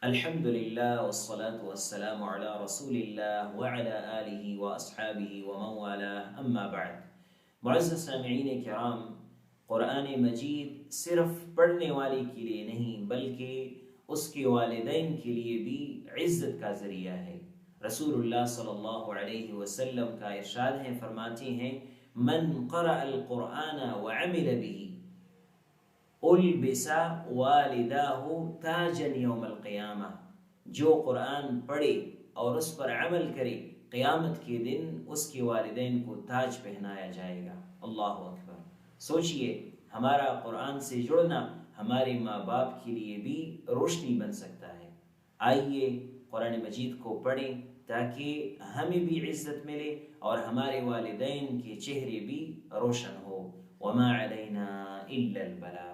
الحمدللہ والصلاة والسلام علی رسول اللہ وعلی آلہ واصحابہ ومن والاه اما بعد۔ معزز سامعین کرام، قرآن مجید صرف پڑھنے والے کے لیے نہیں بلکہ اس کے والدین کے لیے بھی عزت کا ذریعہ ہے۔ رسول اللہ صلی اللہ علیہ وسلم کا ارشاد ہے، فرماتے ہیں من قرأ القرآن وعمل به البس والداہ تاجا یوم القیامہ، جو قرآن پڑھے اور اس پر عمل کرے قیامت کے دن اس کے والدین کو تاج پہنایا جائے گا۔ اللہ اکبر! سوچئے، ہمارا قرآن سے جڑنا ہمارے ماں باپ کے لیے بھی روشنی بن سکتا ہے۔ آئیے قرآن مجید کو پڑھیں تاکہ ہمیں بھی عزت ملے اور ہمارے والدین کے چہرے بھی روشن ہو۔ وما علینا الا البلاغ۔